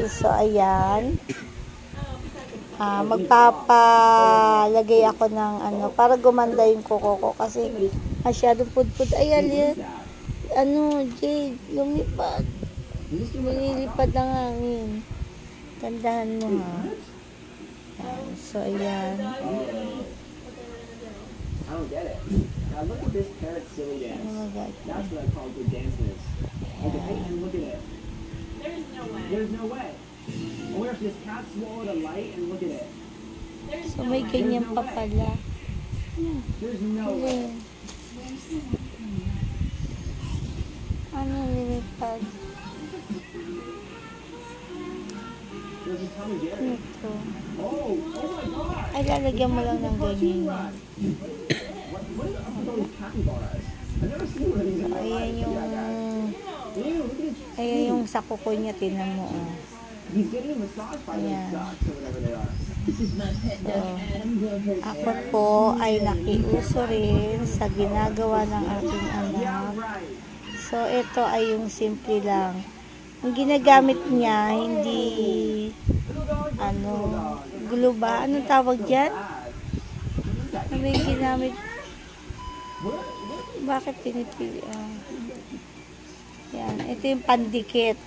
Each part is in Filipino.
So ayan, magpapalagay ako ng para gumanda yung kuko ko kasi masyadong pudpud. Ayan yan, Jade, lumipad, lumilipad ng hangin. Tandahan mo ha. Ayan. So ayan, I don't get it. Now look at this parrot silly dance. That's what I call good danceness. Look at it. Look at it. There's no way. There's no way. Or if this cat swallowed a light and look at it. So may ganyan pa pala. There's no way. Ano nilipad? Ito. Oh my God. Ay, lalagyan mo lang ng ganyan. Ayan yung sa kuko niya, tinan mo. Ayan. So, ako po ay nakiuso rin sa ginagawa ng aking anak. So, ito ay yung simple lang. Ang ginagamit niya, hindi glue ba? Anong tawag dyan? Ano yung ginamit? Bakit pinipili? Yan. Ito yung pandikit.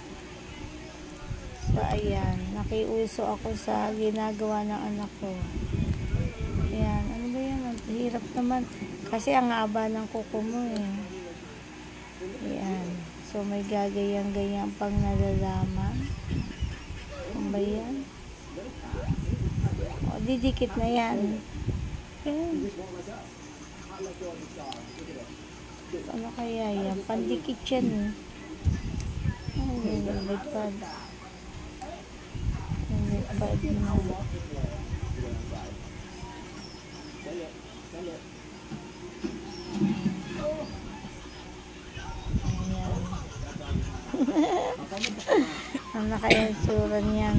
So, ayan. Nakiuso ako sa ginagawa ng anak ko. Ayan. Ano ba yan? Ang hirap naman. Kasi ang haba ng kuko mo eh. Ayan. So, may gagayang-gayang pang nalalaman. Ano ba yan? O, didikit na yan. Ayan. Ano kaya yan? Pandikit yan eh. Ay, nalipad. Nalipad na. Ayan. Ano kaya yung sura niyan?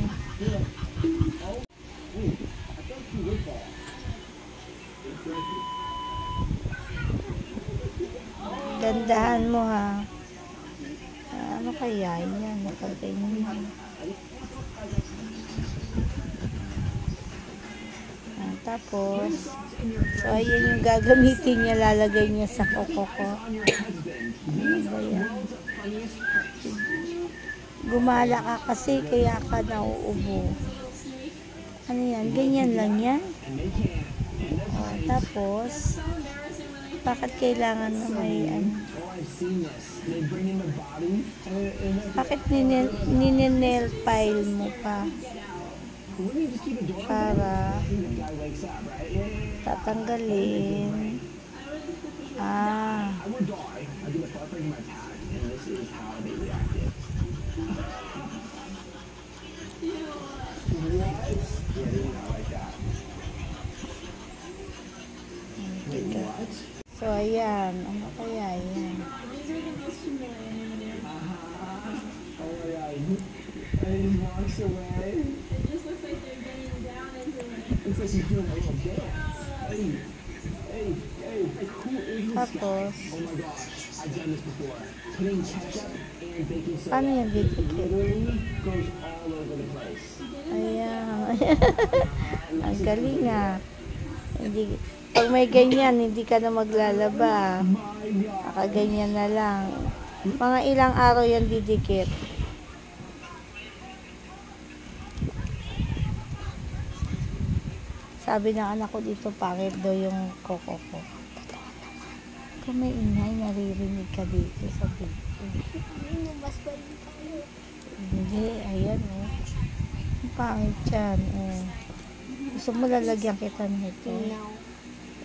Dandahan mo ha. Ano kaya yan? Nakaganyan. Tapos, so ayan yung gagamitin niya. Lalagay niya sa kuko ko. Ano ba yan? Gumala ka kasi kaya ka nauubo. Ano yan? Ganyan lang yan. Tapos, bakit kailangan na may bakit nini-nail file mo pa? Para tatanggalin. So, ayan. Ano kaya yan? Tapos, paano yan dito? Ayan. Ang galing nga. Pag may ganyan, hindi ka na maglalaba. Nakaganyan na lang. Mga ilang araw yan didikit. Sabi ng anak ko dito, pangit daw yung kuko ko. Kung may ingay, naririnig ka dito sa dito. Hindi, ayan o. Pangit yan. Gusto mo lalagyan kita nito?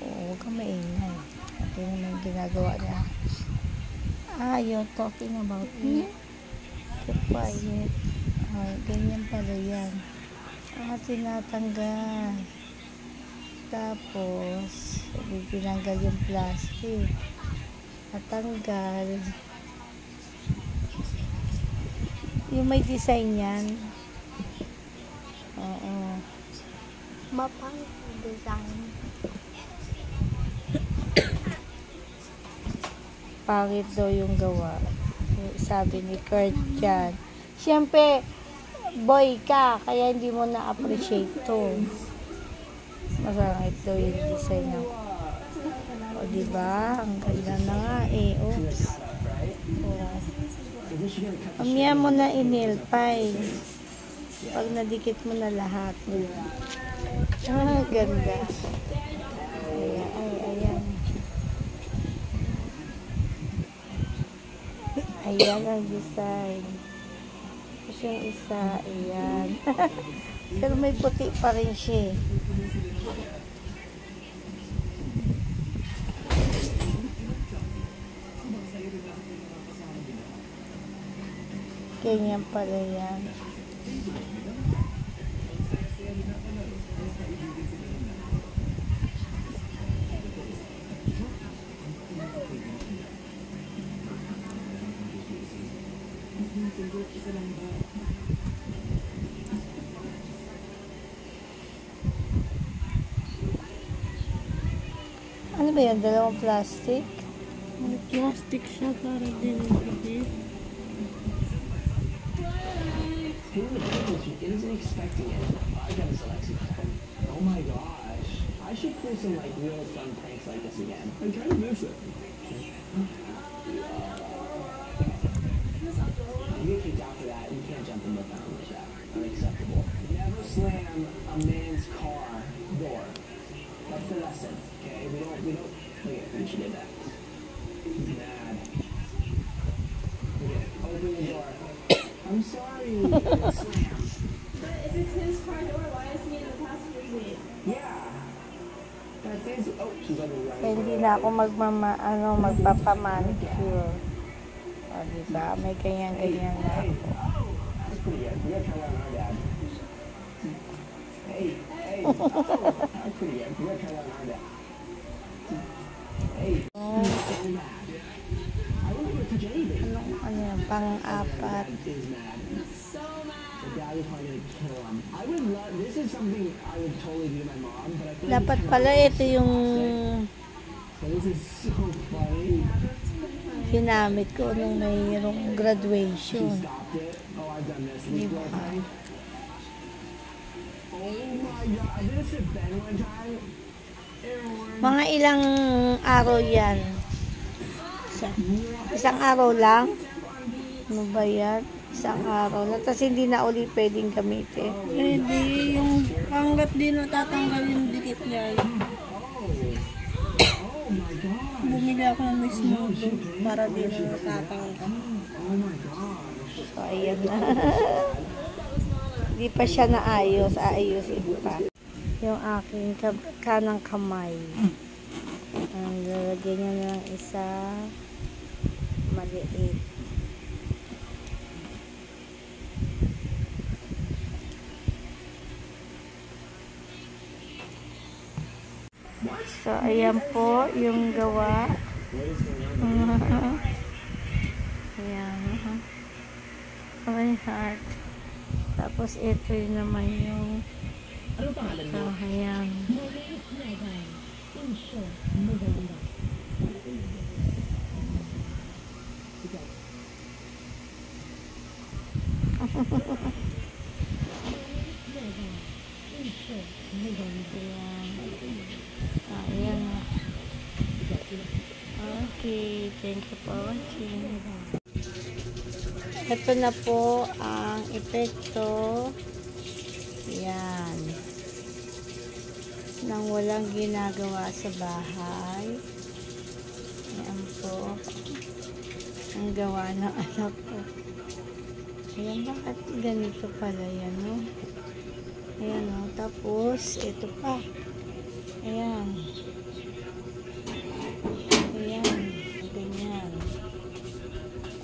Huwag kang maingay. Ito naman ginagawa niya. You're talking about me? Keep quiet. Ganyan pala yan. Tinatanggal. Tapos, tinanggal yung plastic. Natanggal. Yung may design yan. Oo. Mapangit yung design. Pangit daw yung gawa. Sabi ni Kurt dyan. Siyempre, boy ka, kaya hindi mo na-appreciate to. Masarang ito yung design niya. O, diba? Ang ganda na nga eh. Oops. Oh. Amiya mo na inilpay. Pag nadikit mo na lahat. Ah, ganda. Ayan, ayan. Ayan ang design. Tapos yung isa, ayan. Pero may puti pa rin siya. Ganyan pala yan. Ano ba yan? Dalawang plastic? May plastic siya para din ibigay. Who would think that she isn't expecting it? I got a selection. Oh my gosh. I should pull some like real fun pranks like this again. I kind of miss it. You get kicked out for that. You can't jump in the fountain like that. Unacceptable. Never slam a man's car door. That's the lesson. Okay? We don't, look at she did that. He's mad. Okay, open the door. I'm sorry. Slam. But if it's his car door, why is he in the passenger seat? Yeah. That's his. Oh, she's on the right. Kaya hindi na ako magpapamanicure. O, diba? May ganyan-ganyan na ako. That's pretty good. We gotta try that on our dad. Hey. Oh, that's pretty good. We gotta try that on our dad. Hey. So mad. I wouldn't even touch anything. Ano yan? Pang-apat. Dad is mad. So mad. The dad is probably gonna kill him. I would love. This is something I would totally do to my mom, but I feel like Dapat it's pala kinda ito yung So this is so funny. ginamit ko nung mayroong She graduation. stopped it. Oh, I've done this. Di This ba? blow prank. Oh my god. I did this to Ben one time. Everyone. Mga ilang araw yan? Isang araw lang? Ano ba yan? Isang araw lang. Tapos hindi na uli pwedeng gamitin. Pwede yung hanggat di natatanggal yung dikit niya. Oh my god. Bumili ako ng mismo doon para di na natatanggal. Oh my gosh. So, ayan na. Hindi pa siya naayos. Aayusin pa. Yung aking kanang kamay. Ang lalagyan niya ng isa maliit. So, ayan po yung gawa. Ayan. My heart. Tapos, ito yun naman yung Ano pangalan mo? ayan. Ayan. Okay, thank you for watching. Ito na po ang epekto. Yan. Nang walang ginagawa sa bahay. Yan po. Ang gawa ng anak ko. Ayan, bakit ganito pala yan, no? Ayan, no? Tapos, ito pa. Ayan. Ayan. Ganyan.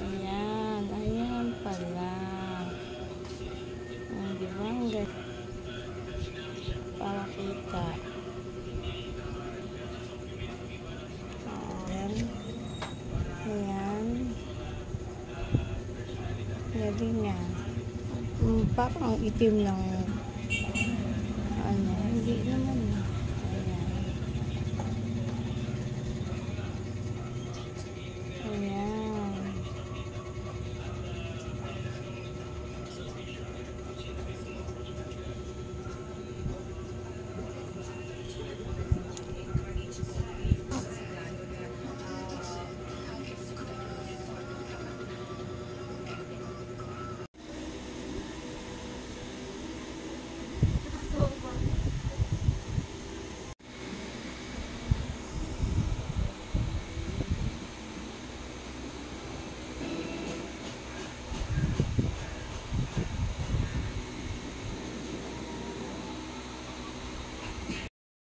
Ayan. Ayan pala. Diba? Ang ganda. Para kita. Ayan. Ayan. Galing nga. Parang itim ng ano. Hindi naman.